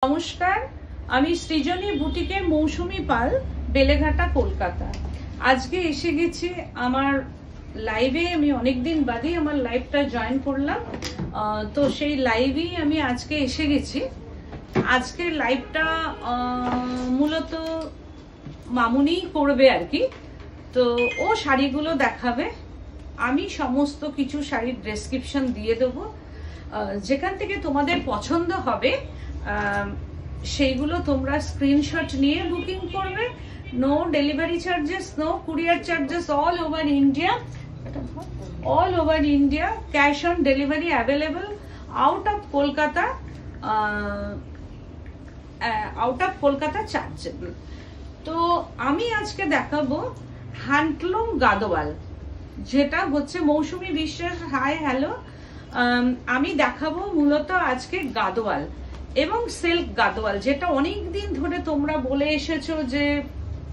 নমস্কার, আমি সৃজনী বুটিকের মৌসুমী পাল, বেলেঘাটা, কলকাতা। আজকে এসে গেছি আমার লাইভে। আমি অনেকদিন বাদে আমার লাইভটা জয়েন করলাম, তো সেই লাইভেই আমি আজকে এসে গেছি। আজকের লাইভটা মূলত মামুনি করবে আর কি। তো ও শাড়িগুলো দেখাবে, আমি সমস্ত কিছু শাড়ির ডেসক্রিপশন দিয়ে দেবো। যেখান থেকে তোমাদের পছন্দ হবে সেইগুলো তোমরা স্ক্রিনশট নিয়ে বুকিং করবে। No delivery charges, no courier charges, all over India cash on delivery available out of Kolkata chargeable. তো আমি আজকে দেখাবো হ্যান্ডলুম গাদোয়াল, যেটা হচ্ছে মৌসুমী বিশ্বাস। হাই হ্যালো, আমি দেখাবো মূলত আজকে গাদোয়াল এবং সিল্ক গাদোয়াল, যেটা অনেক দিন ধরে তোমরা বলে এসেছো যে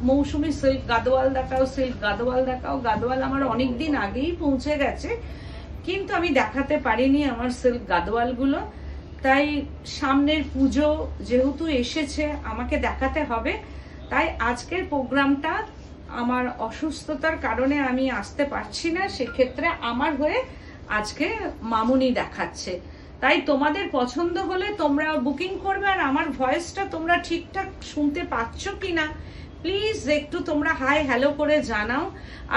মৌসুমী সিল্ক গাদোয়াল দেখাও, সিল্ক গাদোয়াল দেখাও। গাদোয়াল আমার অনেক দিন আগেই পৌঁছে গেছে, কিন্তু আমি দেখাতে পারিনি আমার সিল্ক গাদোয়াল গুলো। তাই সামনের পুজো যেহেতু এসেছে, আমাকে দেখাতে হবে। তাই আজকের প্রোগ্রামটা আমার অসুস্থতার কারণে আমি আসতে পারছি না, সেক্ষেত্রে আমার হয়ে আজকে মামুনি দেখাচ্ছে। তাই তোমাদের পছন্দ হলে তোমরা বুকিং করবে। আর আমার ভয়েসটা তোমরা ঠিকঠাক শুনতে পাচ্ছ কিনা প্লিজ একটু তোমরা হাই হ্যালো করে জানাও,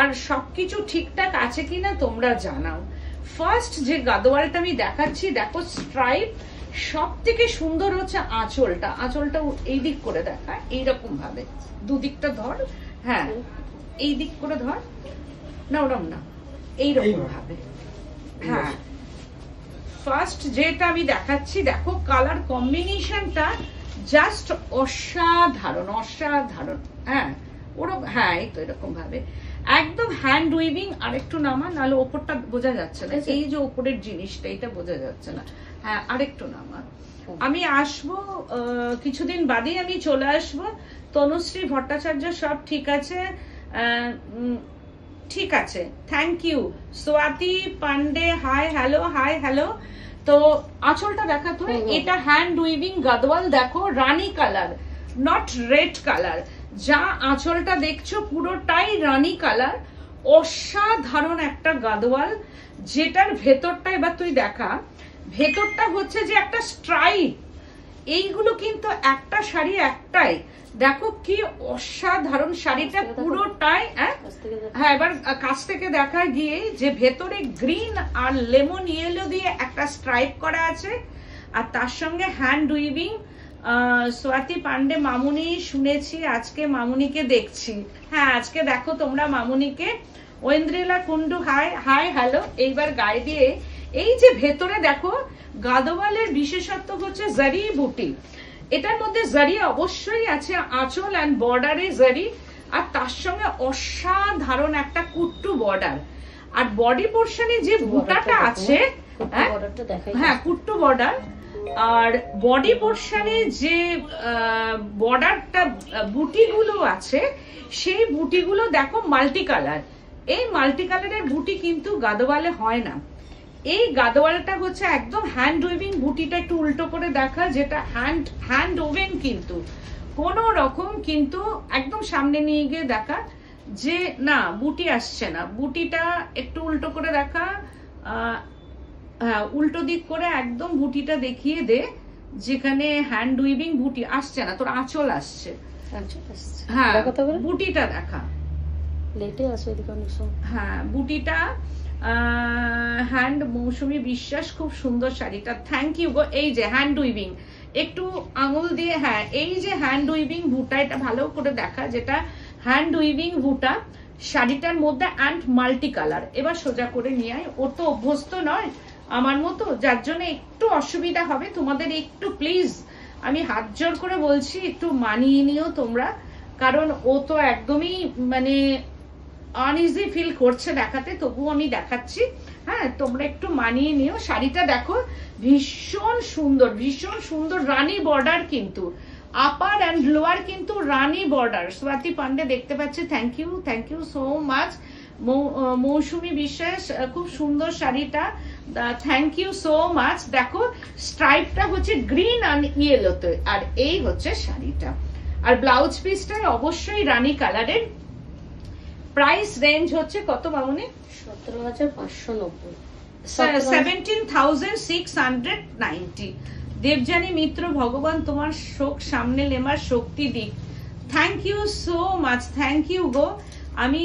আর সবকিছু ঠিকঠাক আছে কিনা তোমরা জানাও। ফার্স্ট যে গাদোয়ালটা আমি দেখাচ্ছি, দেখো স্ট্রাইপ, সব থেকে সুন্দর হচ্ছে আঁচলটা। আঁচলটা এই দিক করে দেখা, এইরকম ভাবে দুদিকটা ধর, হ্যাঁ এই দিক করে ধর, না ওরম না, এইরকম ভাবে। হ্যাঁ, ফার্স্ট যেটা আমি দেখাচ্ছি, দেখো কালার কম্বিনেশনটা জাস্ট অসাধারণ অসাধারণ। হ্যাঁ ওরকম, হ্যাঁ এই তো এরকম ভাবে একদম হ্যান্ড উইভিং। আরেকটু নামা, নাহলে ওপরটা বোঝা যাচ্ছে না, এই যে ওপরের জিনিসটা এটা বোঝা যাচ্ছে না। হ্যাঁ আরেকটু নামা। আমি আসবো কিছুদিন বাদেই আমি চলে আসবো। তনুশ্রী ভট্টাচার্য, সব ঠিক আছে? ঠিক আছে, thank you. Swati Pandey, hi hello, hi hello. তো আঁচলটা দেখাতো, এটা হ্যান্ড উইভিং গাদোয়াল, দেখো রানী কালার, নট রেড কালার। যা আঁচলটা দেখছো পুরোটাই রানী কালার, অসাধারণ একটা গাদোয়াল। যেটার ভেতরটা এবার তুই দেখা, ভেতরটা হচ্ছে যে একটা স্ট্রাইপ। এইগুলো কিন্তু একটা শাড়ি একটাই, দেখো কি অসাধারণ শাড়িটা পুরোটাই। হ্যাঁ এবার কাছ থেকে দেখা গিয়ে যে ভেতরে গ্রিন আর লেমন ইয়েলো দিয়ে একটা স্ট্রাইপ করা আছে, আর তার সঙ্গে হ্যান্ড উইভিং। সোয়াতি পান্ডে, মামুনি শুনেছি, আজকে মামুনিকে দেখছি। হ্যাঁ আজকে দেখো তোমরা মামুনিকে। Oindrila Kundu, hi hi hello. এইবার গায়ে দিয়ে এই যে ভেতরে দেখো, গাদোয়ালের বিশেষত্ব হচ্ছে জারি বুটি। এটার মধ্যে জারি অবশ্যই আছে, আঁচল অ্যান্ড বর্ডারে জারি, আর তার সঙ্গে অসাধারণ একটা কুট্টু বর্ডার। আর বডি পোর্শনে যে বুটাটা আছে, হ্যাঁ কুট্টু বর্ডার, আর বডি পোর্শনে যে বর্ডারটা বুটিগুলো আছে, সেই বুটিগুলো দেখো মাল্টি কালার। এই মাল্টি কালারের বুটি কিন্তু গাদোয়ালে হয় না। এই গাদোয়ালটা হচ্ছে একদম হ্যান্ড উইভিং। বুটিটা একটু উল্টো করে দেখা, যেটা হ্যান্ড ওভেন, কিন্তু কোন রকম কিন্তু একদম সামনে নিয়ে গিয়ে দেখা যে না বুটি আসছে না। বুটিটা একটু উল্টো করে দেখা, হ্যাঁ উল্টো দিক করে একদম বুটিটা দেখিয়ে দে, যেখানে হ্যান্ড উইভিং বুটি আসছে না, তোর আঁচল আসছে। হ্যাঁ বুটিটা দেখা, হ্যাঁ বুটিটা। হ্যান্ড মৌসুমী বিশ্বাস, খুব সুন্দর শাড়িটা, থ্যাংক ইউ গো। এই যে হ্যান্ড উইভিং, একটু আঙুল দিয়ে, হ্যাঁ এই যে হ্যান্ড উইভিং বুটা, এটা ভালো করে দেখা, যেটা হ্যান্ড উইভিং বুটা শাড়িটার মধ্যে অ্যান্ড মাল্টি কালার। এবার সোজা করে নিয়ে আয়, ও তো অভ্যস্ত নয় আমার মতো, যার জন্য একটু অসুবিধা হবে তোমাদের। একটু প্লিজ আমি হাত জোর করে বলছি, একটু মানিয়ে নিও তোমরা, কারণ ও তো একদমই মানে আনইজি ফিল করছে দেখাতে, তবুও আমি দেখাচ্ছি। হ্যাঁ তোমরা একটু মানিয়ে নিও। শাড়িটা দেখো ভীষণ সুন্দর, ভীষণ সুন্দর রানী বর্ডার, কিন্তু আপার অ্যান্ড লোয়ার কিন্তু রানী বর্ডার। সোয়াতি পান্ডে দেখতে পাচ্ছি, থ্যাংক ইউ সো মাচ। মৌসুমী বিশ্বাস, খুব সুন্দর শাড়িটা, থ্যাংক ইউ সো মাচ। দেখো স্ট্রাইপটা হচ্ছে গ্রিন আর ইয়েলোতে, আর এই হচ্ছে শাড়িটা, আর ব্লাউজ পিসটাই অবশ্যই রানী কালারের। প্রাইস রেঞ্জ হচ্ছে কত মামুনি? 17,590, 17,690। দেবযানী মিত্র, ভগবান তোমার শোক সামনে লেমার শক্তি দিক। Thank you so much, thank you গো। আমি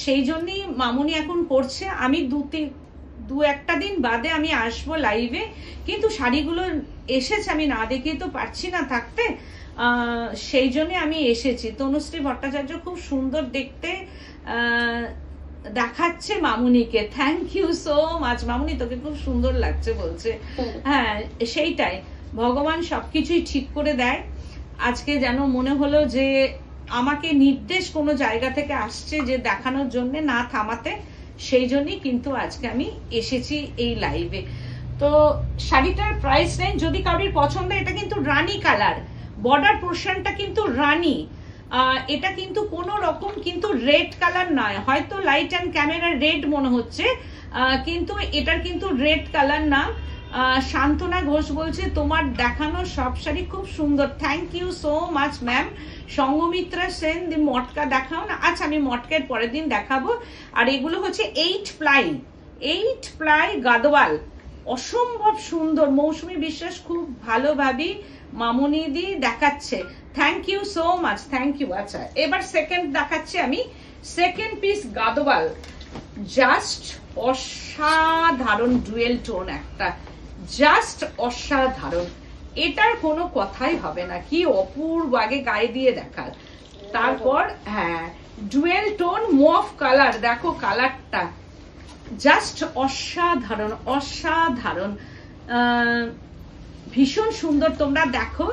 সেই জন্যই মামুনি এখন করছে, আমি দু একটা দিন বাদে আমি আসবো লাইভে, কিন্তু শাড়িগুলো এসেছে আমি না দেখে তো পারছি না থাকতে, সেই জন্য আমি এসেছি। তনুশ্রী ভট্টাচার্য খুব সুন্দর দেখতে দেখাচ্ছে মামুনিকে। থ্যাংক ইউ সো মাচ মামুনি, তোকে খুব সুন্দর লাগছে বলছে। হ্যাঁ সেইটাই, ভগবান সবকিছুই ঠিক করে দেয়। আজকে যেন মনে হলো যে আমাকে নির্দেশ কোনো জায়গা থেকে আসছে যে দেখানোর জন্য, না থামাতে, সেই জন্যই কিন্তু আজকে আমি এসেছি এই লাইভে। তো শাড়িটার প্রাইস রেঞ্জ যদি কারোর পছন্দ, এটা কিন্তু রানী কালার, বর্ডার পোর্শনটা কিন্তু রানী, এটা কিন্তু কোনো রকম কিন্তু রেড কালার নয়, হয়তো লাইট অ্যান্ড ক্যামেরা রেড মনে হচ্ছে, কিন্তু এটার কিন্তু রেড কালার না। শান্তনা ঘোষ বলছে তোমার দেখানো সব শাড়ি খুব সুন্দর। Thank you so much ma'am. Sanghamitra Sen, matka দেখাও না। আচ্ছা আমি মটকের পরের দিন দেখাবো। আর এগুলো হচ্ছে 8 প্লাই গাদওয়াল, অসম্ভব সুন্দর। মৌসুমী বিশ্বাস খুব ভালোভাবে মামুনি দি দেখাচ্ছে। Thank you so much, thank you. আচ্ছা এবার সেকেন্ড দেখাচ্ছি আমি, সেকেন্ড পিস গাদওয়াল, জাস্ট অসাধারণ ডুয়েল টোন একটা, জাস্ট অসাধারণ, এটার কোনো কথাই হবে না, কি অপূর্ব, আগে গায়ে দিয়ে দেখার। তারপর হ্যাঁ ডুয়েল টোন মফ কালার, দেখো কালারটা জাস্ট অসাধারণ, অসাধারণ, ভীষণ সুন্দর। তোমরা দেখো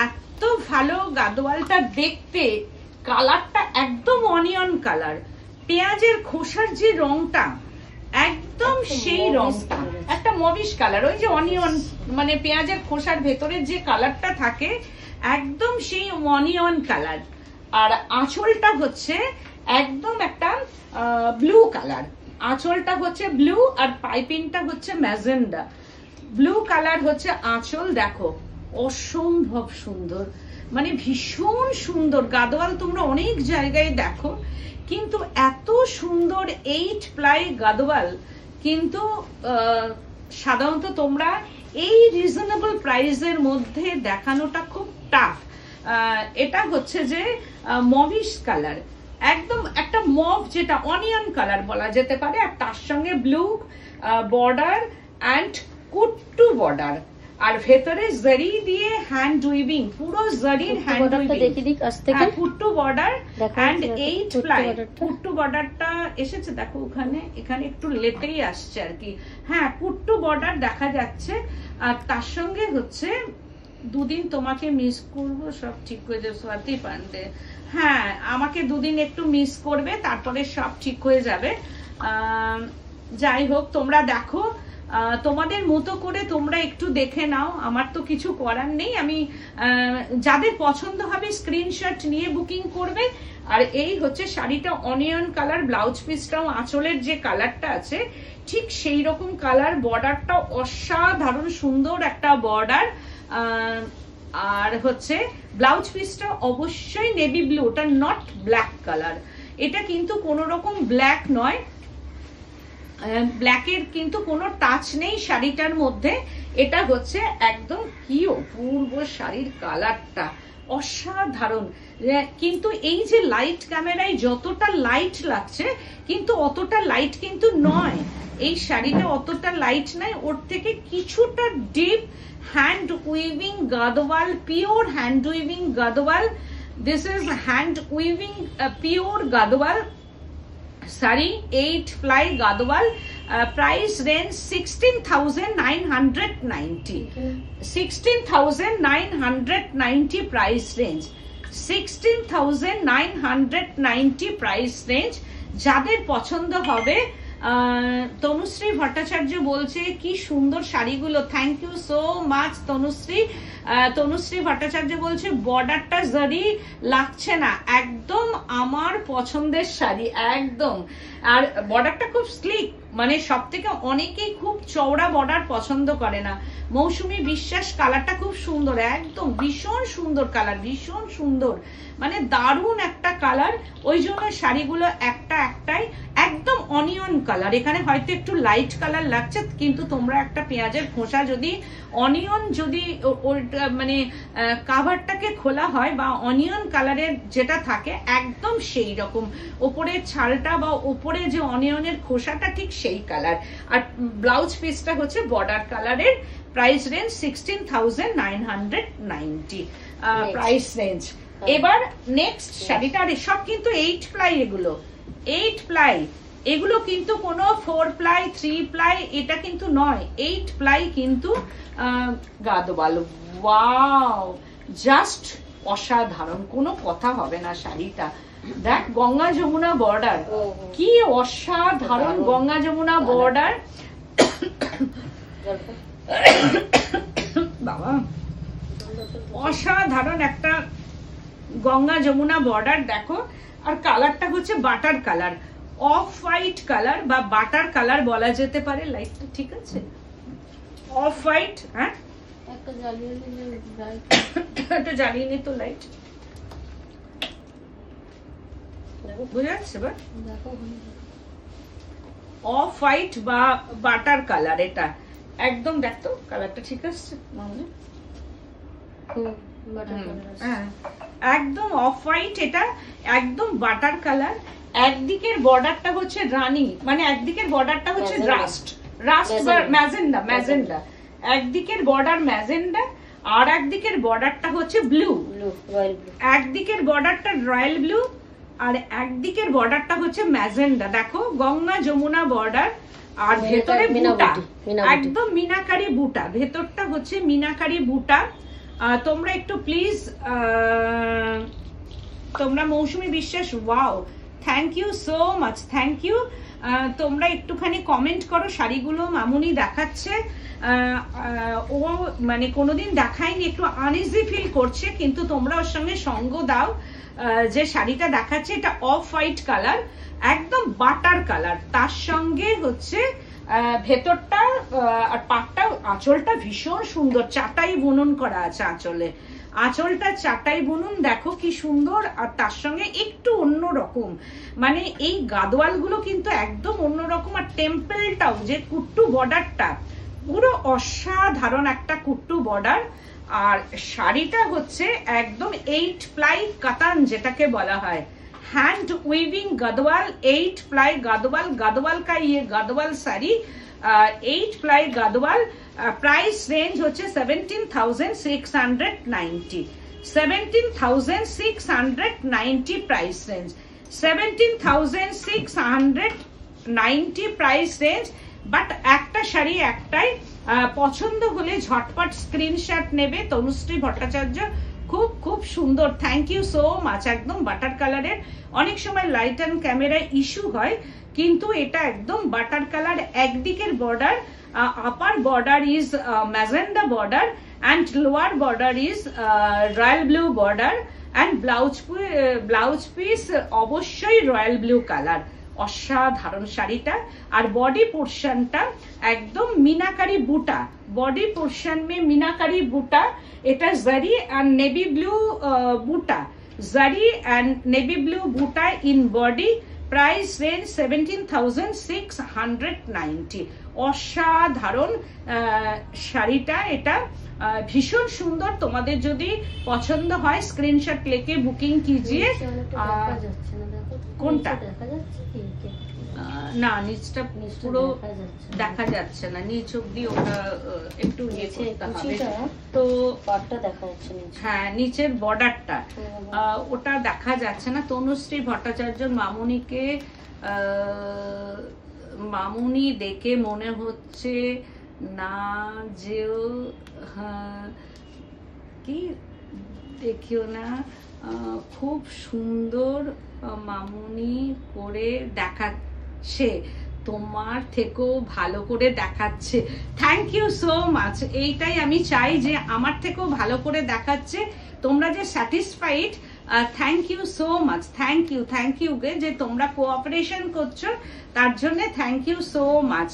এত ভালো গাদওয়ালটা দেখতে, কালারটা একদম অনিয়ন কালার, পেঁয়াজের খোসার যে রংটা একদম সেই রংটা, একটা মবিশ কালার, ওই যে অনিয়ন মানে পেঁয়াজের খোসার ভেতরের যে কালারটা থাকে একদম সেই অনিয়ন কালার। আর আঁচলটা হচ্ছে একদম একটা ব্লু কালার, আঁচলটা হচ্ছে ব্লু আর পাইপিংটা হচ্ছে ম্যাজেন্ডা। ব্লু কালার হচ্ছে আঁচল, দেখো অসম্ভব সুন্দর, মানে ভীষণ সুন্দর গাদওয়াল। তোমরা অনেক জায়গায় দেখো, কিন্তু এত সুন্দর 8 প্লাই গাদওয়াল কিন্তু সাধারণত তোমরা এই রিজনেবল প্রাইসের মধ্যে দেখানোটা খুব টাফ। এটা হচ্ছে যে মভিশ কালার, একদম একটা মভ, যেটা অনিয়ন কালার বলা যেতে পারে, আর তার সঙ্গে blue border and kuttu border, আর ভেতরে জারি দিয়ে হ্যান্ড উইভিং, পুরো জারির hand weaving, kuttu border and 8 ply. Kuttu বর্ডারটা এসেছে দেখো ওখানে, এখানে একটু লেটেই আসছে আর কি। হ্যাঁ কুট্টু বর্ডার দেখা যাচ্ছে, আর তার সঙ্গে হচ্ছে দুদিন তোমাকে মিস করব, সব ঠিক হয়ে যাবে। স্বাতি পান্ডে, হ্যাঁ আমাকে দুদিন একটু মিস করবে, তারপরে সব ঠিক হয়ে যাবে। যাই হোক তোমরা দেখো, তোমাদের মতো করে তোমরা একটু দেখে নাও, আমার তো কিছু করার নেই। আমি যাদের পছন্দ হবে স্ক্রিনশট নিয়ে বুকিং করবে। আর এই হচ্ছে শাড়িটা অনিয়ন কালার, ব্লাউজ পিসটাও আঁচলের যে কালারটা আছে ঠিক সেই রকম কালার, বর্ডারটা অসাধারণ সুন্দর একটা বর্ডার, আর হচ্ছে ব্লাউজ পিসটা অবশ্যই নেভি ব্লু, ওটা নট ব্ল্যাক কালার, এটা কিন্তু কোনো রকম ব্ল্যাক নয়, ব্ল্যাকের কিন্তু কোনো টাচ নেই শাড়িটার মধ্যে। এটা হচ্ছে একদম কি অপূর্ব শাড়ির কালারটা, অসাধারণ। কিন্তু এই যে লাইট ক্যামেরায় যতটা লাইট লাগছে, কিন্তু অতটা লাইট কিন্তু নয়, এই শাড়িটা অতটা লাইট নাই, ওর থেকে কিছুটা deep hand weaving Gadwal, pure hand weaving Gadwal. This is hand weaving pure Gadwal sari, 8 ply Gadwal. Price range 16,990, 16,990 price range, 16,990 price range. যাদের পছন্দ হবে, তনুশ্রী ভট্টাচার্য বলছে কি সুন্দর শাড়িগুলো। Thank you so much Tanushree. Tanushree Bhattacharya বলছে বর্ডারটা জারি লাগছে না, একদম আমার পছন্দের শাড়ি একদম, আর বর্ডারটা খুব স্লিক, মানে সব থেকে অনেকেই খুব চওড়া বর্ডার পছন্দ করে না। মৌসুমী বিশ্বাস কালারটা খুব সুন্দর, একদম ভীষণ সুন্দর কালার, ভীষণ সুন্দর, মানে দারুণ একটা কালার। ওই জন্য শাড়িগুলো একটাই একদম অনিয়ন কালার। এখানে হয়তো একটু লাইট কালার লাগছে, কিন্তু তোমরা একটা পেঁয়াজের খোসা যদি অনিয়ন যদি মানে কাভারটাকে খোলা হয় বা অনিয়ন কালারের যেটা থাকে একদম সেই রকম, ওপরের ছালটা বা ওপরে যে অনিয়নের খোসাটা ঠিক সেই কালার। আর ব্লাউজ পিসটা হচ্ছে বর্ডার কালারের। Price range 16,990 price range. এবার নেক্সট শাড়িটা, আর সব কিন্তু 8 প্লাই, এগুলো 8 প্লাই, এগুলো কিন্তু কোনো 4 প্লাই 3 প্লাই এটা কিন্তু নয়, 8 প্লাই কিন্তু গাদোয়াল। ওয়াও, জাস্ট অসাধারণ, কোনো কথা হবে না শাড়িটা। দেখ গঙ্গা যমুনা বর্ডার, কি অসাধারণ গঙ্গা যমুনা বর্ডার। বাবা, অসাধারণ একটা গঙ্গা যমুনা বর্ডার দেখো। আর কালারটা হচ্ছে butter colour, of white colour বা বাটার কালার বলা যেতে পারে। লাইটটা ঠিক আছে, অফ হোয়াইট। হ্যাঁ, একটা জ্বালিয়ে নি তো লাইট, বুঝা যাচ্ছে? অফ হোয়াইট বা বাটার কালার, এটা একদম দেখতো কালারটা ঠিক আছে, একদম অফ হোয়াইট, এটা একদম বাটার কালার। একদিকের বর্ডারটা হচ্ছে রানী, মানে একদিকের বর্ডারটা হচ্ছে রাস্ট বা ম্যাজেন্ডা, একদিকের বর্ডার ম্যাজেন্ডা আর একদিকের বর্ডারটা হচ্ছে ব্লু, একদিকের বর্ডারটা রয়্যাল ব্লু আর একদিকের বর্ডারটা হচ্ছে ম্যাজেন্ডা। দেখো গঙ্গা যমুনা বর্ডার, আর ভেতরে বুটা, একদম মিনাকারি বুটা, ভেতরটা হচ্ছে মিনাকারি বুটা। তোমরা একটু প্লিজ, তোমরা Mousumi Biswas, wow, thank you so much, thank you. তোমরা একটুখানি কমেন্ট করো। শাড়িগুলো মামুনি দেখাচ্ছে, ও মানে কোনোদিন দেখায়নি, একটু আনইজি ফিল করছে, কিন্তু তোমরা ওর সঙ্গে সঙ্গ দাও। যে শাড়িটা দেখাচ্ছে এটা অফ হোয়াইট কালার, একদম বাটার কালার, তার সঙ্গে হচ্ছে ভেতরটা আর পাটটা, আঁচলটা ভীষণ সুন্দর, চাটাই বুনন করা আছে আঁচলে, আঁচলটা চাটাই বুনন দেখো কি সুন্দর। আর তার সঙ্গে একটু অন্যরকম, মানে এই গাদোয়াল গুলো কিন্তু একদম অন্যরকম। আর টেম্পেলটাও, যে কুট্টু বর্ডারটা পুরো অসাধারণ একটা কুট্টু বর্ডার। আর শাড়িটা হচ্ছে একদম 8 প্লাই কাতান যেটাকে বলা হয়, hand weaving Gadwal, 8 ply Gadwal, Gadwal का ये Gadwal sari 8 ply Gadwal. Price range होचे 17,690, 17,690 price range, 17,690 price range. But একটা শাড়ি একটাই, পছন্দ হলে ঝটপট স্ক্রিনশট নেবে। তনুশ্রী ভট্টাচার্য, খুব খুব সুন্দর, থ্যাংক ইউ সো মাচ। একদম বাটার কালারের, অনেক সময় লাইট অ্যান্ড ক্যামেরা ইস্যু হয়, কিন্তু এটা একদম বাটার কালার। একদিকের border, upper border is magenta border and lower border is royal blue border and blouse piece অবশ্যই রয়্যাল ব্লু কালার। অসাধারণ শাড়িটা। আর বডি পোর্শনটা একদম মিনাকারি বুটা, বডি পোর্শন মে মিনাকারি বুটা, এটা জারি এন্ড নেভি ব্লু বুটা, জারি এন্ড নেভি ব্লু বুটা ইন বডি। Price range 17,690। অসাধারণ শাড়িটা, এটা ভীষণ সুন্দর। তোমাদের যদি পছন্দ হয় স্ক্রিনশট লেকে বুকিং কিজিয়ে। কোনটা না, নিচটা পুরো দেখা যাচ্ছে না, নিচ অব্দি ওটা একটু ইয়ে করতে হবে। তো হ্যাঁ, নিচের বর্ডারটা ওটা দেখা যাচ্ছে না। তনুশ্রী ভট্টাচার্য, মামুনিকে মামুনি দেখে মনে হচ্ছে না যে কি দেখিও না, খুব সুন্দর মামুনি করে দেখাচ্ছে, তোমার থেকেও ভালো করে দেখাচ্ছে। Thank you so much. এইটাই আমি চাই যে আমার থেকেও ভালো করে দেখাচ্ছে। তোমরা যে satisfied thank you so much, thank you গে যে তোমরা কোঅপারেশন করছো, তার জন্য থ্যাংক ইউ সো মাচ।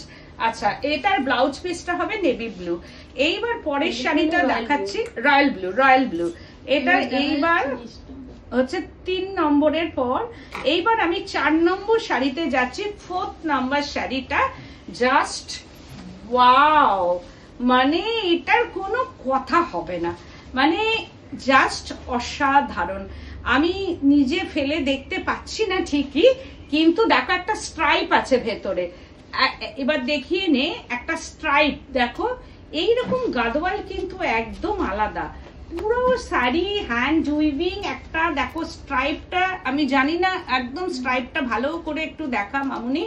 আচ্ছা, এটার ব্লাউজ পিসটা হবে নেভি ব্লু। এইবার পরের শাড়িটা দেখাচ্ছি, রয়্যাল ব্লু। এটা এইবার হচ্ছে 3 নম্বরের পর। এইবার আমি 4 নম্বর শাড়িতে যাচ্ছি, 4th নাম্বার শাড়িটা। জাস্ট ওয়াও, মানে এটার কোনো কথা হবে না, মানে জাস্ট অসাধারণ। আমি নিজে ফেলে দেখতে পাচ্ছি না ঠিকই, কিন্তু দেখো একটা স্ট্রাইপ আছে ভেতরে। এবার দেখিয়ে নে একটা স্ট্রাইপ, দেখো এইরকম গাদোয়াল কিন্তু একদম আলাদা। পুরো শাড়ি হ্যান্ড উইভিং একটা, দেখো স্ট্রাইপটা আমি জানি না, একদম স্ট্রাইপটা ভালো করে একটু দেখা মামুনি।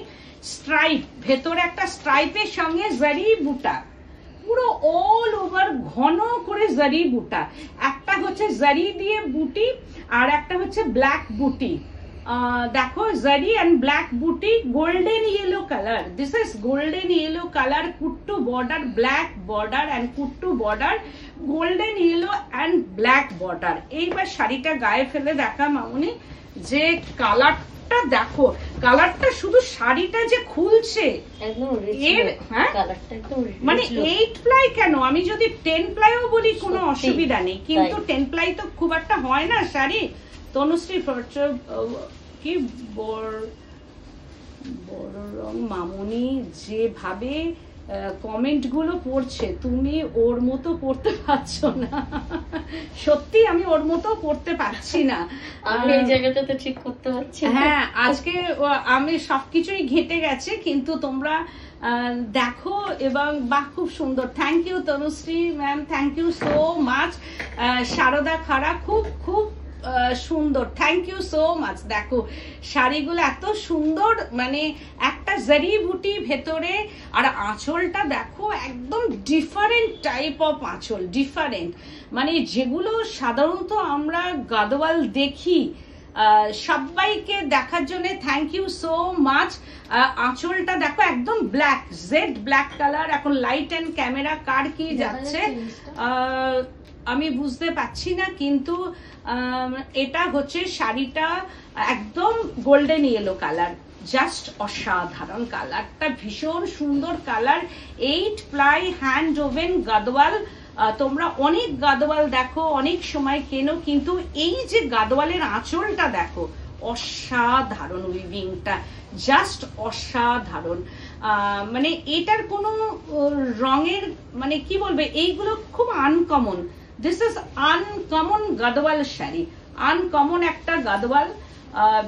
স্ট্রাইপ ভেতরে একটা স্ট্রাইপের সঙ্গে জারি বুটা, পুরো অল ওভার ঘন করে জারি বুটা। একটা হচ্ছে জারি দিয়ে বুটি, আর একটা হচ্ছে ব্ল্যাক বুটি। দেখো জারি এন্ড ব্ল্যাক বুটি, golden yellow colour. This is golden yellow colour, কুট্টু বর্ডার, ব্ল্যাক বর্ডার এন্ড কুট্টু border, golden yellow and black border. এইবার শাড়িটা গায়ে ফেলে দেখা মামুনি, যে কালারটা দেখো, কালারটা শুধু শাড়িটা যে খুলছে মানে 8 প্লাই কেন, আমি যদি 10 প্লাইও বলি কোনো অসুবিধা নেই, কিন্তু 10 প্লাই তো খুব একটা হয় না শাড়ি। তনুশ্রী কি বড় রং মামুনি যেভাবে কমেন্ট গুলো পড়ছে, তুমি ওর মতো পড়তে পারছো না। সত্যি আমি ওর মতো পড়তে পারছি না, আমি এই জায়গাটা তো ঠিক করতে পারছি না। হ্যাঁ, আজকে আমি সবকিছুই ঘেটে গেছে, কিন্তু তোমরা দেখো এবং বাহ খুব সুন্দর। Thank you Tanushree ma'am, thank you so much. Sharda Khara, খুব খুব সুন্দর, থ্যাংক ইউ সো মাচ। দেখো শাড়িগুলো এত সুন্দর, মানে একটা জারি বুটি ভেতরে, আর আঁচলটা দেখো একদম ডিফারেন্ট টাইপ অফ আঁচল, ডিফারেন্ট, মানে যেগুলো সাধারণত আমরা গাদোয়াল দেখি। সবাইকে দেখার জন্য থ্যাংক ইউ সো মাচ। আঁচলটা দেখো একদম ব্ল্যাক, জেড ব্ল্যাক কালার। এখন লাইট এন্ড ক্যামেরা কার কি যাচ্ছে আমি বুঝতে পারছি না, কিন্তু এটা হচ্ছে শাড়িটা একদম গোল্ডেন ইয়েলো কালার, জাস্ট অসাধারণ কালারটা, ভীষণ সুন্দর colour. 8 ply hand woven Gadwal. তোমরা অনেক গাদোয়াল দেখো, অনেক সময় কেনো, কিন্তু এই যে গাদোয়ালের আঁচলটা দেখো, অসাধারণ উইভিংটা, জাস্ট অসাধারণ। মানে এটার কোনো রঙের মানে কি বলবে, এইগুলো খুব uncommon. This is uncommon Gadwal sari, uncommon একটা গাদোয়াল,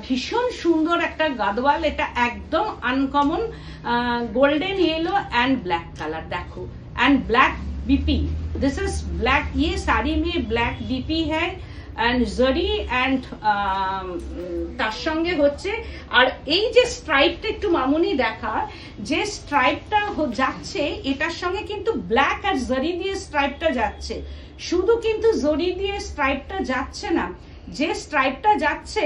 ভীষণ সুন্দর একটা গাদোয়াল। এটা একদম uncommon, golden yellow and black colour देखो, and black BP. This is black, ये साड़ी में ब्लैक बीपी है एंड जरी एंड তার সঙ্গে হচ্ছে। আর এই যে স্ট্রাইপটা একটু মামুনি দেখা, যে স্ট্রাইপটা যাচ্ছে এটার সঙ্গে কিন্তু ব্ল্যাক আর জরি দিয়ে স্ট্রাইপটা যাচ্ছে। শুধু কিন্তু জরি দিয়ে স্ট্রাইপটা যাচ্ছে না, যে স্ট্রাইপটা যাচ্ছে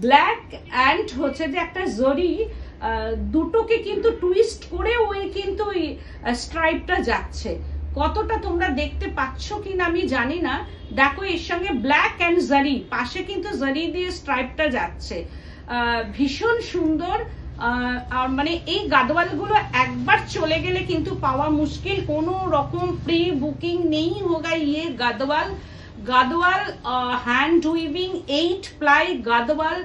ব্ল্যাক এন্ড হচ্ছে যে একটা জরি, দুটোকে কিন্তু টুইস্ট করে ওই কিন্তু স্ট্রাইপটা যাচ্ছে। কতটা তোমরা দেখতে পাচ্ছ কিনা আমি জানি না। দেখো এর সঙ্গে ব্ল্যাক এন্ড জারি, পাশে কিন্তু জারি দিয়ে স্ট্রাইপটা যাচ্ছে, ভীষণ সুন্দর। আর মানে এই গাদোয়াল গুলো একবার চলে গেলে কিন্তু পাওয়া মুশকিল, কোনো রকম প্রি বুকিং নেই হোগা। ইয়ে Gadwal hand weaving 8 ply Gadwal,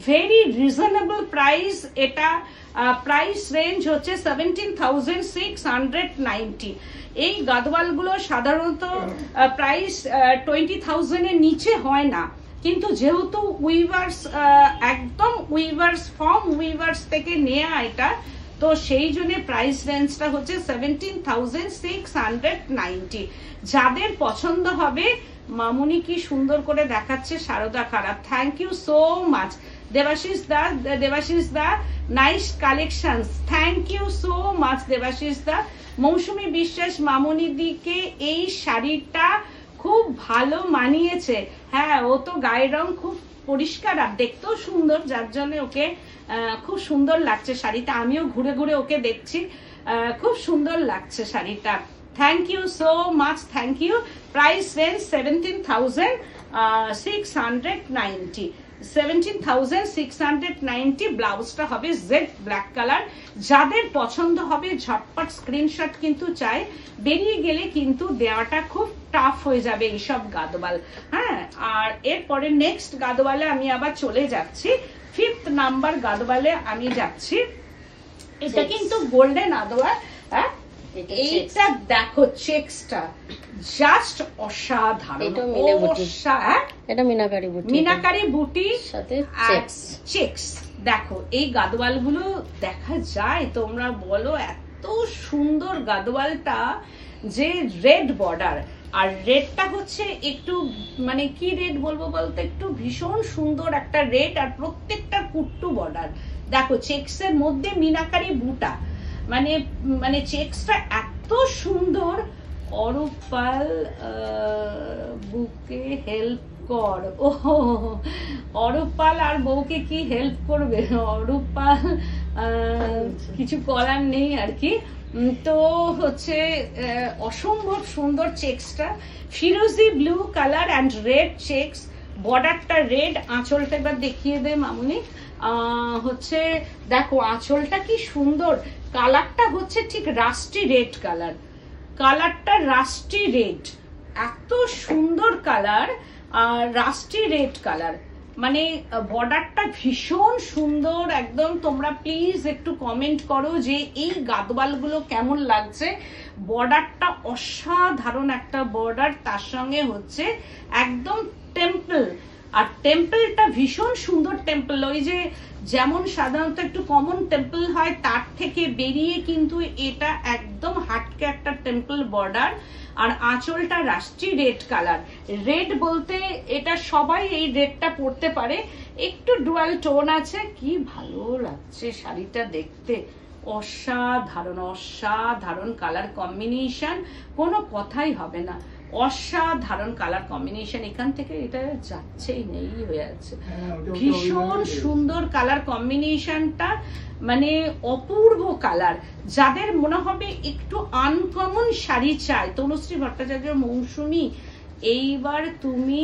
very reasonable price. এটা প্রাইস রেঞ্জ হচ্ছে 17,690। এই গাদোয়াল গুলো সাধারণত প্রাইস 20,000 এর নিচে হয় না, কিন্তু যেহেতু উইভার্স একদম উইভার্স ফর্ম উইভার্স থেকে নেয়া এটা, তো সেই জন্য প্রাইস রেঞ্জটা হচ্ছে 17,690। যাদের পছন্দ হবে, মামুনি কি সুন্দর করে দেখাচ্ছে শারদা খারাপ, thank you so much. Debashis দা nice collections, thank you so much Debashis দা। মৌসুমী বিশ্বাস, মামুনি দিকে এই শাড়িটা খুব ভালো মানিয়েছে। হ্যাঁ, ও তো গায়ের রং খুব পরিষ্কার আর দেখতেও সুন্দর, যার জন্য ওকে খুব সুন্দর লাগছে শাড়িটা। আমিও ঘুরে ঘুরে ওকে দেখছি, খুব সুন্দর লাগছে শাড়িটা। Thank you so much, thank you. Price range 17,000 690, 17,690 ব্লাউজটা হবে জেড ব্ল্যাক কালার। যাদের পছন্দ হবে ঝটপট স্ক্রিনশট কিন্তু চাই, বেরিয়ে গেলে কিন্তু দেওয়াটা খুব টাফ হয়ে যাবে এইসব গাদোয়াল। হ্যাঁ, আর এরপরে নেক্সট গাদোয়ালে আমি আবার চলে যাচ্ছি, 5th নাম্বার গাদোয়ালে আমি যাচ্ছি। এটা কিন্তু গোল্ডেন আদোয়া। হ্যাঁ, এইটা দেখো চেক্সটা জাস্ট অসাধারণ, এটা মিনাকারি বুটি, মিনাকারি বুটির সাথে চেক্স। দেখো এই গাদোয়াল গুলো দেখা যায়, তোমরা বলো এত সুন্দর গাদোয়ালটা, যে রেড বর্ডার, আর রেডটা হচ্ছে একটু মানে কি রেড বলবো বলতে, একটু ভীষণ সুন্দর একটা রেড, আর প্রত্যেকটা কুট্টু বর্ডার। দেখো চেক্সের মধ্যে মিনাকারি বুটা, মানে মানে চেক্সটা এত সুন্দর। অরূপাল বুকে হেল্প কর, ও অরূপাল আর বউকে কি হেল্প করবে, অরূপাল কিছু করার নেই আর কি। তো হচ্ছে অসম্ভব সুন্দর চেক্সটা, ফিরোজি blue colour and red checks, বর্ডারটা রেড, আঁচলটা এবার দেখিয়ে দে মামুনি। হচ্ছে দেখো আঁচলটা কি সুন্দর, কালারটা হচ্ছে ঠিক রাস্টি রেড কালার, কালারটা রাস্টি রেড, এত সুন্দর কালার, রাস্টি রেড কালার, মানে বর্ডারটা ভীষণ সুন্দর একদম। তোমরা প্লিজ একটু কমেন্ট করো যে এই গাদোয়াল গুলো কেমন লাগছে। বর্ডারটা অসাধারণ একটা বর্ডার, তার সঙ্গে হচ্ছে একদম টেম্পল, আর টেম্পলটা ভীষণ সুন্দর টেম্পল, ওই যে যেমন সাধারণত একটু কমন টেম্পল হয় তার থেকে বেরিয়ে কিন্তু এটা একদম হাটকে একটা টেম্পল বর্ডার। আর আঁচলটা রাস্ট্রি রেড কালার, রেড বলতে এটা সবাই এই রেডটা পরতে পারে, একটু ডুয়াল টোন আছে, কি ভালো লাগছে শাড়িটা দেখতে, অসাধারণ অসাধারণ কালার কম্বিনেশন, কোনো কথাই হবে না, অসাধারণ কালার কম্বিনেশন। এখান থেকে এটা যাচ্ছেই নেই হয়ে আছে, ভীষণ সুন্দর কালার কম্বিনেশনটা, মানে অপূর্ব কালার। যাদের মনে হবে একটু আনকমন শাড়ি চায়, তনুশ্রী ভট্টাচার্য মৌসুমী, এইবার তুমি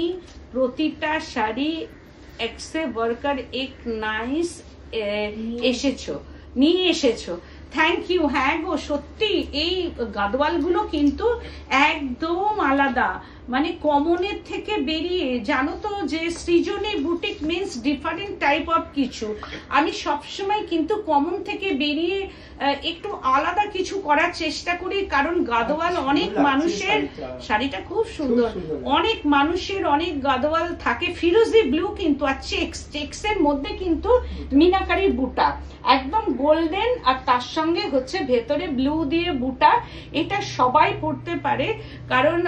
প্রতিটা শাড়ি এক্সে ওয়ার্কার এক নাইস নিয়ে এসেছো, থ্যাংক ইউ। হ্যাঁ গো সত্যি এই গাদোয়াল গুলো কিন্তু একদম আলাদা, মানে কমনের থেকে বেরিয়ে, জানো তো যে Srijani boutique means different type of কিছু, আমি সবসময় কিন্তু কমন থেকে বেরিয়ে একটু আলাদা কিছু করার চেষ্টা করি, কারণ গাদোয়াল অনেক মানুষের, শাড়িটা খুব সুন্দর, অনেক মানুষের অনেক গাদোয়াল থাকে। ফিরোজি ব্লু কিন্তু, আর চেক্সের মধ্যে কিন্তু মিনাকারি বুটা, একদম গোল্ডেন, আর তার সঙ্গে হচ্ছে ভেতরে ব্লু দিয়ে বুটা, এটা সবাই পরতে পারে। কারণ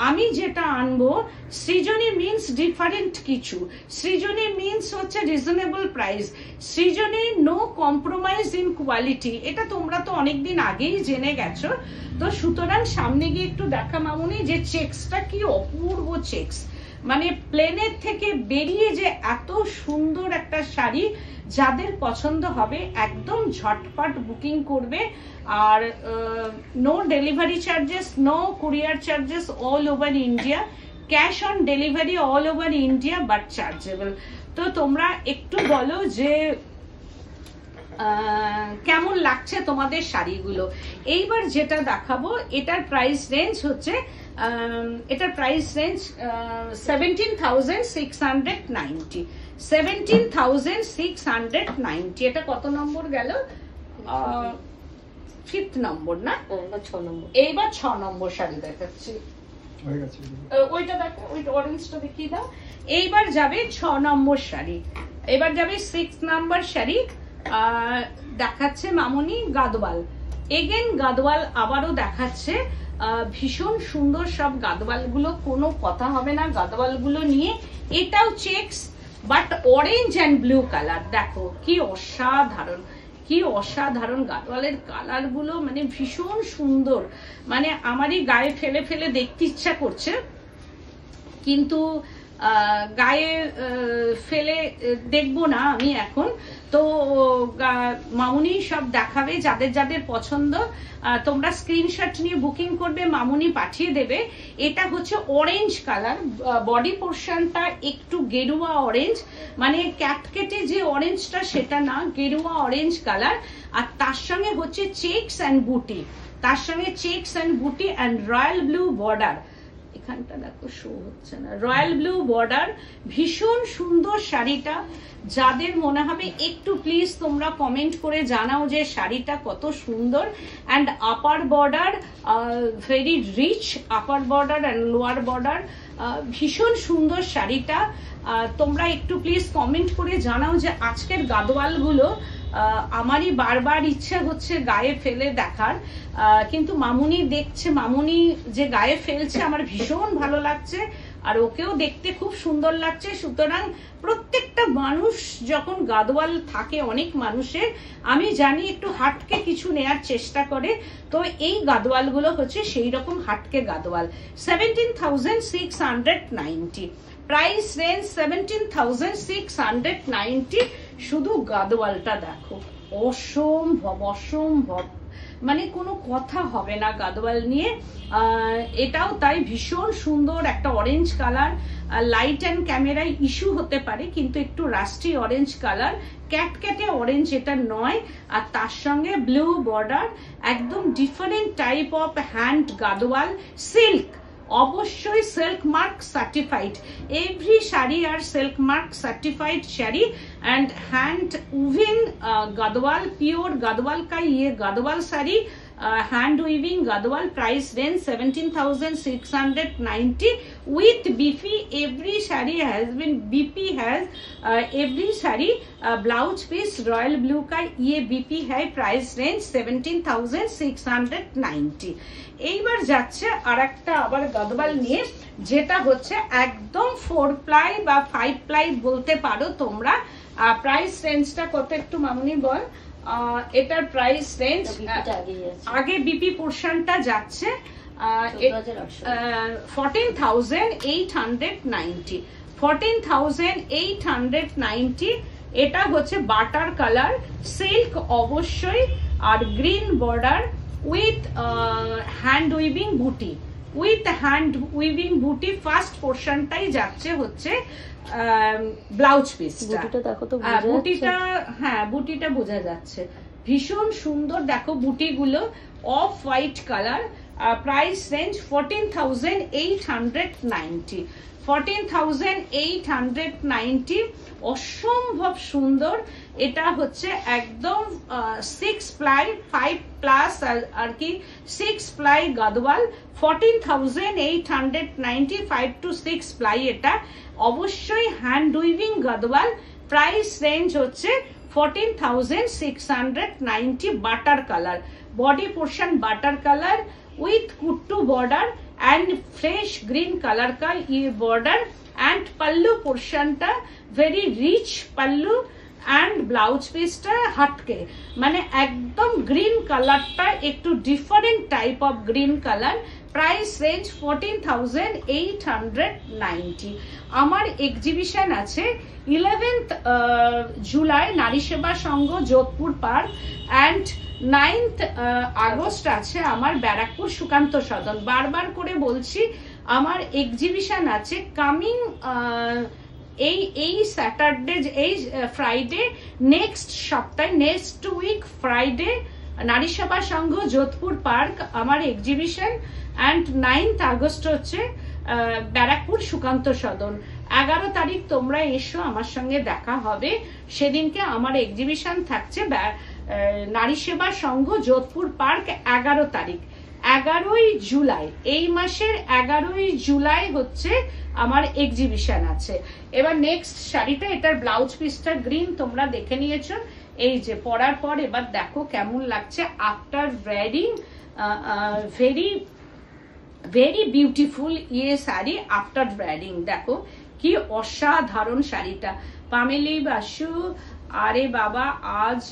আমি যেটা আনবো, সৃজনী মিন্স ডিফারেন্ট কিছু, সৃজনী মিন্স হচ্ছে reasonable price, Srijani no compromise in quality, এটা তোমরা তো অনেকদিন আগেই জেনে গেছো। তো সুতরাং সামনে গিয়ে একটু দেখা মামুনি যে চেক্সটা কি অপূর্ব চেক্স, মানে প্লেনের থেকে বেরিয়ে যে এত সুন্দর একটা শাড়ি, যাদের পছন্দ হবে একদম ঝটপট বুকিং করবে। আর no delivery charges, no courier charges all over India, cash on delivery all over India but chargeable. তো তোমরা একটু বলো যে কেমন লাগছে তোমাদের শাড়িগুলো। এইবার যেটা দেখাবো এটার প্রাইস রেঞ্জ হচ্ছে, এটার প্রাইস রেঞ্জ 17,690, 17,690। এটা কত নম্বর গেল? 5th নম্বর না, 6 নম্বর। এইবার 6 নম্বর শাড়ি দেখাচ্ছি, ওইটা দেখো, ওইটা অরেঞ্জটা দেখিয়ে দাও। এইবার যাবে 6 নম্বর শাড়ি, এবার যাবে 6 নম্বর শাড়ি। দেখাচ্ছে মামনি গাদোয়াল, এগেন গাদোয়াল আবারও দেখাচ্ছে, ভীষণ সুন্দর সব গাদোয়াল গুলো, কোনো কথা হবে না গাদোয়াল গুলো নিয়ে। এটাও checks but orange and blue colour, দেখো কি অসাধারণ, কি অসাধারণ গাদোয়ালের কালার গুলো, মানে ভীষণ সুন্দর, মানে আমারই গায়ে ফেলে ফেলে দেখতে ইচ্ছা করছে, কিন্তু গায়ে ফেলে দেখবো না আমি এখন। তো মামুনি সব দেখাবে, যাদের যাদের পছন্দ তোমরা স্ক্রিনশট নিয়ে বুকিং করবে, মামুনি পাঠিয়ে দেবে। এটা হচ্ছে অরেঞ্জ কালার, বডি পোর্শনটা একটু গেরুয়া অরেঞ্জ, মানে ক্যাটকেটে যে অরেঞ্জটা সেটা না, গেরুয়া অরেঞ্জ কালার। আর তার সঙ্গে হচ্ছে চেকস অ্যান্ড বুটি, তার সঙ্গে চেকস অ্যান্ড বুটি অ্যান্ড রয়্যাল ব্লু বর্ডার। এখানটা দেখো শো হচ্ছে না, রয়্যাল ব্লু বর্ডার। ভীষণ সুন্দর শাড়িটা, যাদের মনে হবে একটু প্লিজ তোমরা কমেন্ট করে জানাও যে শাড়িটা কত সুন্দর। And upper border very rich, upper border and lower border, ভীষণ সুন্দর শাড়িটা। তোমরা একটু প্লিজ কমেন্ট করে জানাও যে আজকের গাদোয়ালগুলো আমারই বারবার ইচ্ছে হচ্ছে গায়ে ফেলে দেখার, কিন্তু মামুনি দেখছে, মামুনি যে গায়ে ফেলছে আমার ভীষণ ভালো লাগছে, আর ওকেও দেখতে খুব সুন্দর লাগছে। সুতরাং প্রত্যেকটা মানুষ যখন গাদোয়াল থাকে অনেক মানুষের, আমি জানি একটু হাটকে কিছু নেয়ার চেষ্টা করে, তো এই গাদোয়ালগুলো হচ্ছে সেই রকম হাটকে গাদোয়াল। 17,690 price range, 17,690। শুধু গাদোয়ালটা দেখো, অসম্ভব অসম্ভব, মানে কোনো কথা হবে না গাদোয়াল নিয়ে। এটাও তাই ভীষণ সুন্দর একটা অরেঞ্জ কালার, লাইট অ্যান্ড ক্যামেরায় ইস্যু হতে পারে, কিন্তু একটু রাস্টি অরেঞ্জ কালার, ক্যাটক্যাটে অরেঞ্জ এটা নয়। আর তার সঙ্গে ব্লু বর্ডার, একদম different type of hand Gadwal, silk, অবশ্যই silk mark certified, every sari আর silk mark certified sari. And hand weaving Gadwal, pure Gadwal का ये Gadwal sari, hand weaving Gadwal, price range 17,690 with BP. Every saree has been BP has every saree blouse piece royal blue का ये BP है, price range 17,690। এইবার যাচ্ছে আরেকটা আবার গাদোয়াল নিয়ে, যেটা হচ্ছে একদম 4 প্লাই বা 5 প্লাই বলতে পারো তোমরা। প্রাইস রেঞ্জটা কত একটু মামুনি বল। এটার প্রাইস রেঞ্জ আগে বিপি পোর্শনটা যাচ্ছে 14,890, 14,890। এটা হচ্ছে বাটার কালার, সিল্ক অবশ্যই, আর green border with hand weaving বুটি, উইথ হ্যান্ড উইভিং বুটি। ফার্স্ট পোর্শনটাই যাচ্ছে হচ্ছে ব্লাউজ পিসটা, বুটিটা, হ্যাঁ বুটিটা বোঝা যাচ্ছে, ভীষণ সুন্দর। দেখো বুটিগুলো off white colour, price range 14,890, 14,890। অসম্ভব সুন্দর। এটা হচ্ছে একদম 6 প্লাই 5 প্লাস আর কি 6 প্লাই গাদোয়াল, 14,890, 5 to 6 প্লাই। এটা অবশ্যই hand weaving Gadwal, price range হচ্ছে 14,690। Butter colour, body portion butter colour with কুট্টু border and fresh green colour का ये बॉर्डर एंड पल्लू पोर्शनটা वेरी रिच पल्लू एंड ब्लाउज पिसটা हटके মানে একদম গ্রিন কালারটা একটু different type of green colour. Price range 14,890। আমার এক্সিবিশন আছে 11th July Nari Seva Sangha Jodhpur park and 9th August আছে আমার ব্যারাকপুর সুকান্ত সদন। বারবার করে বলছি আমার এক্সিবিশন আছে কামিং এই স্যাটারডে, এই ফ্রাইডে, নেক্সট সপ্তাহে, নেক্সট উইক ফ্রাইডে নারী সেবা সংঘ যোধপুর পার্ক আমার এক্সিবিশন এন্ড 9th আগস্ট হচ্ছে ব্যারাকপুর সুকান্ত সদন। 11 তারিখ তোমরা এসো, আমার সঙ্গে দেখা হবে। সেদিনকে আমার এক্সিবিশন থাকছে নারী সেবা সংঘ যোধপুর পার্ক 11 তারিখ, 11ই জুলাই, এই মাসের 11ই জুলাই হচ্ছে আমার এক্সিবিশন আছে। এবার নেক্সট শাড়িটা, এটার ব্লাউজ পিসটা গ্রিন তোমরা দেখে নিয়েছো, এই যে পরার পর এবার দেখো কেমন লাগছে। After wearing very very beautiful ইয়ে শাড়ি আফটার ওয়্যারিং। দেখো কি অসাধারণ শাড়িটা। পামেলি বাসু, আরে বাবা আজ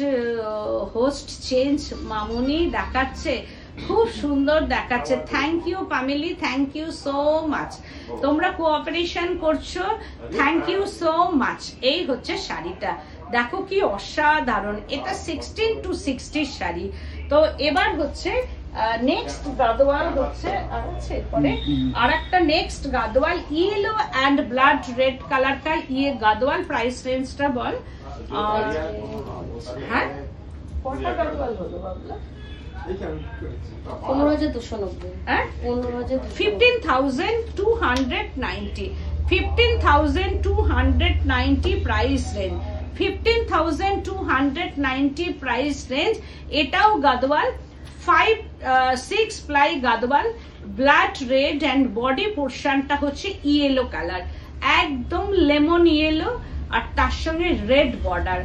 হোস্ট চেঞ্জ মামুনি দেখাচ্ছে, খুব সুন্দর দেখাচ্ছে। Thank you Pameli, thank you so much, তোমরা কোঅপারেশন করছো, থ্যাংক ইউ সো মাচ। এই হচ্ছে শাড়িটা, দেখো কি অসাধারণ, এটা 16 to 60 শাড়ি। তো এবার হচ্ছে নেক্সট গাদওয়াল হচ্ছে পরে আর একটা next Gadwal yellow and blood red colour কা ये গাদওয়াল প্রাইস রেঞ্জটা বল। হ্যাঁ কোনটা গাদওয়াল হলো বাবলা? 15,290। হ্যাঁ 15,290, 15,290 প্রাইস রেঞ্জ, 15,290 প্রাইস রেঞ্জ। এটাও Gadwal 5-6 ply Gadwal, blood red and body পোর্শনটা হচ্ছে ইয়েলো কালার, একদম লেমন ইয়েলো, আর তার সঙ্গে রেড বর্ডার।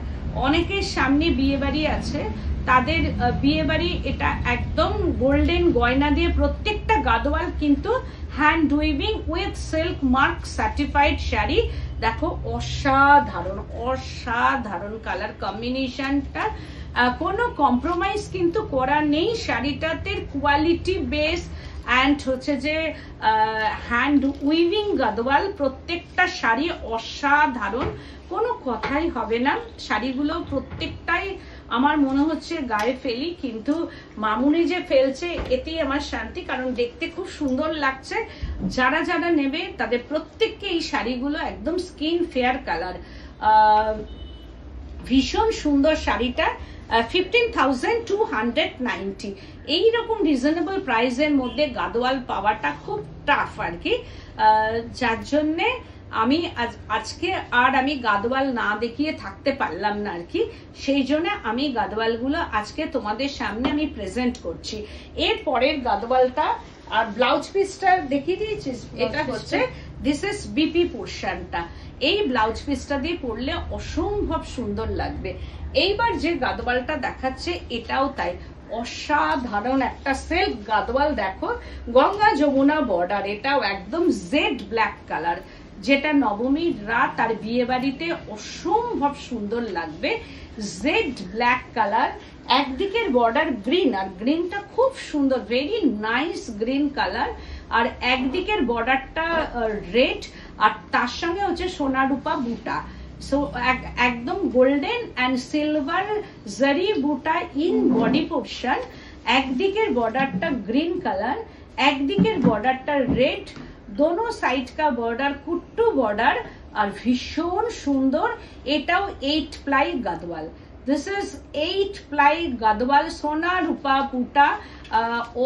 অনেকের সামনে বিয়ে বাড়ি আছে, তাদের বিয়ে বাড়ি এটা একদম গোল্ডেন গয়না দিয়ে, প্রত্যেকটা গাদওয়াল কিন্তু hand weaving with silk mark certified sari. দেখো অসাধারণ অসাধারণ কালার কম্বিনেশনটা, কোনো কম্প্রোমাইজ কিন্তু করা নেই শাড়িটাতে, কোয়ালিটি বেস অ্যান্ড হচ্ছে যে হ্যান্ড উইভিং গাদওয়াল, প্রত্যেকটা শাড়ি অসাধারণ, কোনো কথাই হবে না। শাড়িগুলো প্রত্যেকটাই আমার মনে হচ্ছে গায়ে ফেলি, কিন্তু মামুনি যে ফেলছে এতেই আমার শান্তি, কারণ দেখতে খুব সুন্দর লাগছে। যারা যারা নেবে তাদের প্রত্যেককে এই শাড়িগুলো একদম স্কিন ফেয়ার কালার, ভীষণ সুন্দর শাড়িটা। 15,290 এইরকম রিজনেবল প্রাইসের মধ্যে গাদওয়াল পাওয়াটা খুব টাফ আর কি, যার জন্যে আমি আজকে আর আমি গাদওয়াল না দেখিয়ে থাকতে পারলাম না আর কি, সেই জন্য আমি গাদওয়ালগুলো আজকে তোমাদের সামনে আমি প্রেজেন্ট করছি। এর পরের গাদওয়ালটা আর ব্লাউজ পিসটা দেখিয়ে দিয়েছিস, এটা হচ্ছে দিস ইজ বিপি পোর্শনটা, এই ব্লাউজ পিসটা দিয়ে পরলে অসম্ভব সুন্দর লাগবে। এইবার যে গাদওয়ালটা দেখাচ্ছে এটাও তাই, অসাধারণ একটা সিল্ক গাদওয়াল। দেখো গঙ্গা যমুনা বর্ডার, এটাও একদম জেড ব্ল্যাক কালার, যেটা নবমীর রাত আর বিয়ে বাড়িতে অসম্ভব সুন্দর লাগবে। জেড ব্ল্যাক কালার, একদিকের বর্ডার গ্রিন, আর গ্রিনটা খুব সুন্দর, ভেরি নাইস গ্রিন কালার, আর একদিকের বর্ডারটা রেড, আর তার সঙ্গে হচ্ছে সোনা রূপা বুটা। সো একদম গোল্ডেন অ্যান্ড সিলভার জারি বুটা ইন বডি পোর্শন। একদিকের বর্ডারটা গ্রিন কালার, একদিকের বর্ডারটা রেড, दोनों साइड का बॉर्डर कुट्टू बॉर्डर, और भीषण सुंदर। एटाও 8 ply Gadwal, this is 8 ply Gadwal, सोना रूपा बुटा,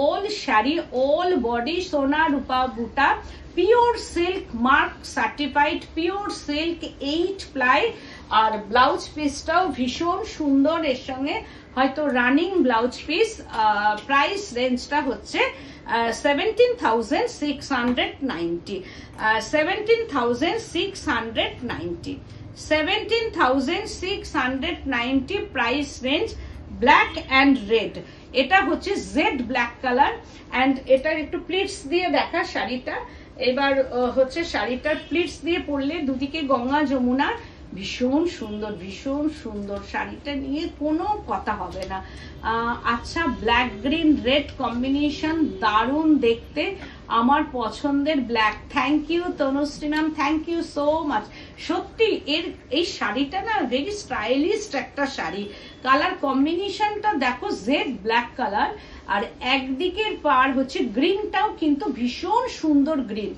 ऑल शाड़ी ऑल बॉडी सोना रूपा बुटा, pure silk mark certified pure silk 8 ply. আর ব্লাউজ পিসটাও ভীষণ সুন্দর, এর সঙ্গে হয়তো রানিং ব্লাউজ পিস। প্রাইস রেঞ্জটা হচ্ছে 17,690, 17,690, 17,690 price range. Black and red, এটা হচ্ছে জেড ব্ল্যাক কালার, অ্যান্ড এটার একটু প্লিটস দিয়ে দেখা শাড়িটা। এবার হচ্ছে শাড়িটার প্লিটস দিয়ে পরলে দুদিকে গঙ্গা যমুনা, ভীষণ সুন্দর ভীষণ সুন্দর, শাড়িটা নিয়ে কোনো কথা হবে না। আচ্ছা ব্ল্যাক গ্রিন রেড কম্বিনেশন দারুণ দেখতে, আমার পছন্দের black. Thank you Tanushree ma'am, thank you so much. সত্যি এই শাড়িটা না ভেরি স্টাইলিস্ট একটা শাড়ি। কালার কম্বিনেশনটা দেখো, জেড ব্ল্যাক কালার, আর একদিকের পার হচ্ছে গ্রিনটাও কিন্তু ভীষণ সুন্দর গ্রিন,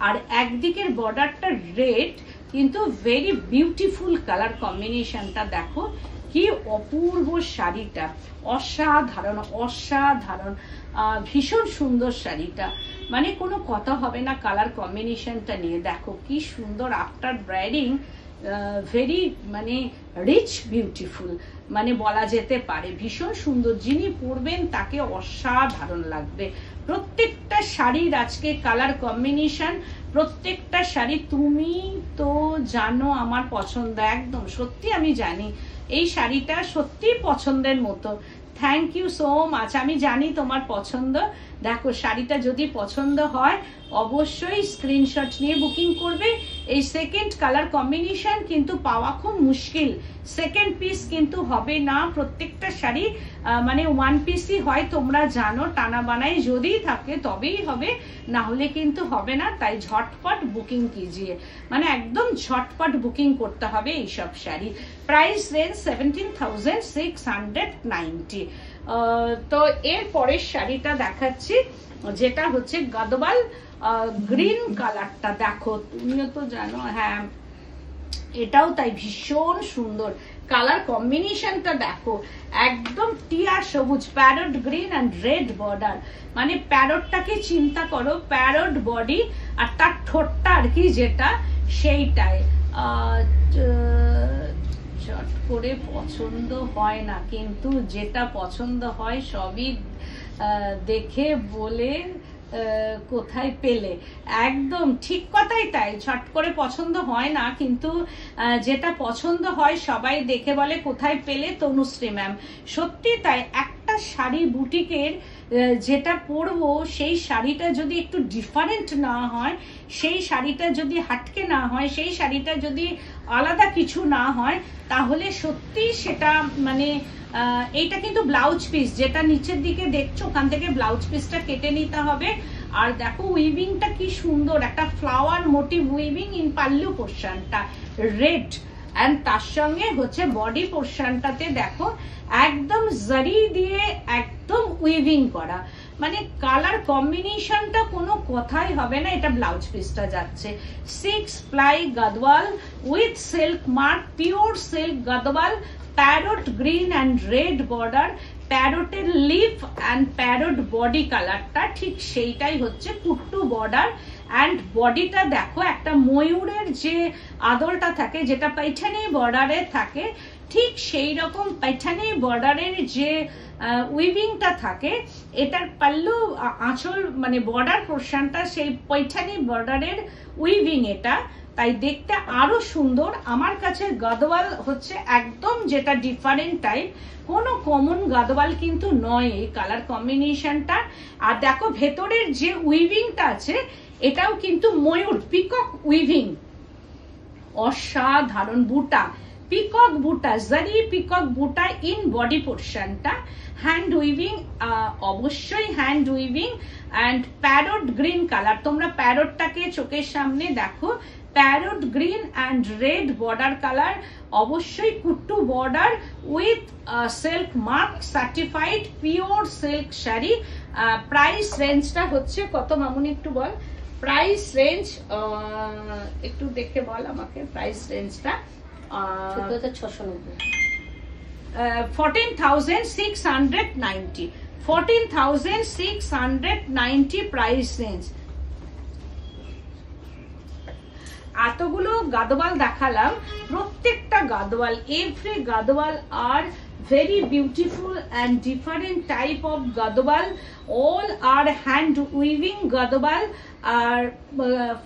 আর একদিকের বর্ডারটা রেড, কিন্তু ভেরি বিউটিফুল কালার কম্বিনেশনটা দেখো কি অপূর্ব শাড়িটা, অসাধারণ অসাধারণ, ভীষণ সুন্দর শাড়িটা, মানে কোনো কথা হবে না কালার কম্বিনেশনটা নিয়ে। দেখো কি সুন্দর, আফটার ব্রাইডিং ভেরি মানে রিচ বিউটিফুল মানে বলা যেতে পারে, ভীষণ সুন্দর। যিনি পরবেন তাকে অসাধারণ লাগবে। প্রত্যেকটা শাড়ির আজকে কালার কম্বিনেশন, প্রত্যেকটা শাড়ি তুমি তো জানো আমার পছন্দ, একদম সত্যি আমি জানি এই শাড়িটা সত্যি পছন্দের মতো। থ্যাংক ইউ সো মাচ, আমি জানি তোমার পছন্দ। দেখো শাড়িটা যদি পছন্দ হয় অবশ্যই স্ক্রিনশট নিয়ে বুকিং করবে। এই সেকেন্ড কালার কম্বিনেশন কিন্তু পাওয়া খুব মুশকিল, সেকেন্ড পিস কিন্তু হবে না। প্রত্যেকটা শাড়ি মানে ওয়ান পিসই হয়, তোমরা জানো, টানা বানাই যদি থাকে তবেই হবে, না হলে কিন্তু হবে না। তাই ঝটপট বুকিং কিজিয়ে, মানে একদম ঝটপট বুকিং করতে হবে এইসব শাড়ি। Price range 17,690। তো এর পরের শাড়িটা দেখাচ্ছি, যেটা হচ্ছে গাদওয়াল গ্রিন কালারটা। দেখো তুমিও তো জানো, হ্যাঁ এটাও তাই ভীষণ সুন্দর কালার কম্বিনেশনটা। দেখো একদম টিয়া সবুজ, parrot green and red border. মানে প্যারটটাকে চিন্তা করো, প্যারট বডি আর তার ঠোঁটটা আর কি যেটা সেইটাই। চট করে পছন্দ হয় না, কিন্তু যেটা পছন্দ হয় সবই দেখে বলে কোথায় পেলে, একদম ঠিক কথাই তাই। ছট করে পছন্দ হয় না, কিন্তু যেটা পছন্দ হয় সবাই দেখে বলে কোথায় পেলে। তনুশ্রী ম্যাম সত্যি তাই। একটা শাড়ি বুটিকের যেটা পরবো সেই শাড়িটা যদি একটু ডিফারেন্ট না হয়, সেই শাড়িটা যদি হাটকে না হয়, সেই শাড়িটা যদি আলাদা কিছু না হয়, তাহলে সত্যি সেটা মানে এইটা কিন্তু ব্লাউজ পিস, যেটা নিচের দিকে দেখছো ওখান থেকে ব্লাউজ পিসটা কেটে নিতে হবে। আর দেখো উইভিংটা কি সুন্দর, একটা flower motive weaving in pallu পোর্শনটা রেড, এন্ড তার সঙ্গে হচ্ছে বডি পোর্শনটাতে দেখো একদম জারি দিয়ে একদম উইভিং করা, মানে কালার কম্বিনেশনটা কোনো কথাই হবে না। এটা ব্লাউজ পিসটা যাচ্ছে 6 ply Gadwal with silk mark, pure silk Gadwal, parrot green and red border, প্যারটের লিফ অ্যান্ড প্যারট বডি কালারটা ঠিক সেইটাই হচ্ছে কুট্টু বর্ডার। অ্যান্ড বডিটা দেখো একটা ময়ূরের যে আদলটা থাকে, যেটা পাইঠানি বর্ডারে থাকে, ঠিক সেই রকম পাইঠানি বর্ডারের যে উইভিংটা থাকে, এটার পাল্লু আঁচল মানে বর্ডার পোর্শনটা সেই পৈঠানি বর্ডারের উইভিং এটা, তাই দেখতে আরো সুন্দর। আমার কাছে গাদওয়াল হচ্ছে একদম যেটা ডিফারেন্ট টাইপ, কোনো কমন গাদওয়াল কিন্তু নয় এই কালার কম্বিনেশনটা। আর দেখো ভেতরের যে উইভিংটা আছে এটাও কিন্তু ময়ূর পিকক উইভিং, অসাধারণ। বুটা পিকক বুটা, জারি পিকক বুটা ইন বডি পোর্শনটা, হ্যান্ড উইভিং, অবশ্যই hand weaving and parrot green colour. তোমরা প্যারটটাকে চোখের সামনে দেখো, parrot green and red border colour, অবশ্যই কুট্টু border with silk mark, certified pure silk sari. Price রেঞ্জটা হচ্ছে কত মামুনি একটু বল, প্রাইস রেঞ্জ একটু দেখে বল আমাকে প্রাইস রেঞ্জটা। 14,690, 14,690 প্রাইস রেঞ্জ। এতগুলো গাদওয়াল দেখালাম, প্রত্যেকটা গাদওয়াল, এভরি গাদওয়াল আর very beautiful and different type of gadwal, all are hand weaving gadwal, আর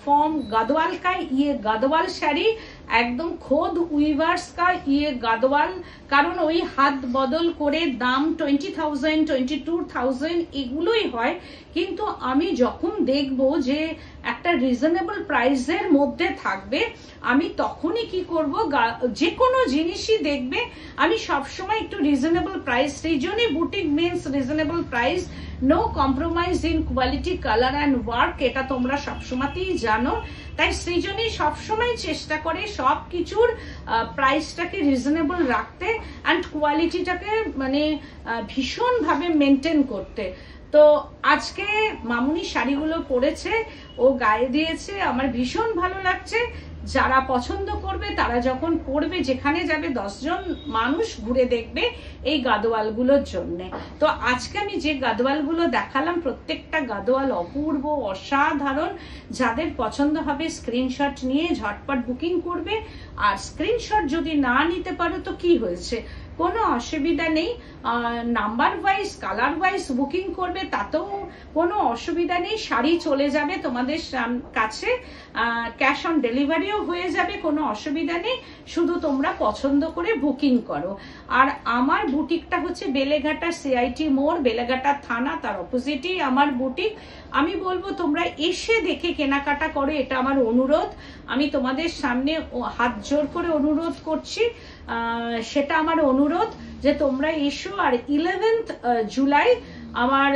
ফর্ম গাদওয়াল का ये গাদওয়াল শাড়ি একদম খোদ উইভার্স का ये গাদওয়াল, কারণ ওই হাত বদল করে দাম 20,000 22,000 এগুলোই হয়। কিন্তু আমি যখন দেখব যে একটা রিজনেবল প্রাইসের মধ্যে থাকবে, আমি তখনই কি করব, যে কোনো জিনিসই দেখবে আমি সবসময় একটু রিজনেবল প্রাইস, সেই জন্যই boutique means reasonable price, no compromise in quality colour and work, এটা তোমরা সবসময়তেই জানো। তাই সেই জন্যই সবসময় চেষ্টা করে সব কিছুর প্রাইসটাকে রিজনেবল রাখতে অ্যান্ড কোয়ালিটিটাকে মানে ভীষণভাবে মেনটেন করতে। তো আজকে মামুনি শাড়িগুলো পরেছে, ও গায়ে দিয়েছে, আমার ভীষণ ভালো লাগছে। যারা পছন্দ করবে তারা যখন পরবে, যেখানে যাবে 10 জন মানুষ ঘুরে দেখবে এই গাদওয়ালগুলোর জন্য। তো আজকে আমি যে গাদওয়ালগুলো দেখালাম প্রত্যেকটা গাদওয়াল অপূর্ব, অসাধারণ। যাদের পছন্দ হবে স্ক্রিনশট নিয়ে ঝটপট বুকিং করবে। আর স্ক্রিনশট যদি না নিতে পারো তো কি হয়েছে, কোনো অসুবিধা নেই। Number wise colour wise booking করবে তাতেও কোনো অসুবিধা নেই, শাড়ি চলে যাবে তোমাদের কাছে, ক্যাশ অন ডেলিভারিও হয়ে যাবে, কোনো অসুবিধা নেই। শুধু তোমরা পছন্দ করে বুকিং করো। আর আমার বুটিকটা হচ্ছে বেলেঘাটা সিআইটি মোড়, বেলেঘাটা থানা, তার অপোজিটেই আমার বুটিক। আমি বলবো তোমরা এসে দেখে কেনাকাটা করো, এটা আমার অনুরোধ। আমি তোমাদের সামনে হাত জোর করে অনুরোধ করছি, সেটা আমার অনুরোধ যে তোমরা এসো। আর 11th জুলাই আমার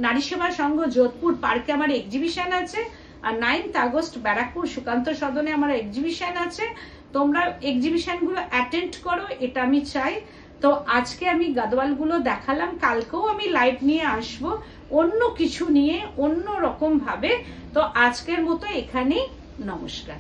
নারী সেবা সংঘ যোধপুর পার্কে আমার এক্সিবিশন আছে, আর 9th আগস্ট ব্যারাকপুর সুকান্ত সদনে আমার এক্সিবিশন আছে। তোমরা এক্সিবিশন গুলো অ্যাটেন্ড করো, এটা আমি চাই। তো আজকে আমি গাদওয়াল গুলো দেখালাম, কালকেও আমি লাইভ নিয়ে আসব অন্য কিছু নিয়ে, অন্য রকম ভাবে। তো আজকের মতো এখানেই, নমস্কার।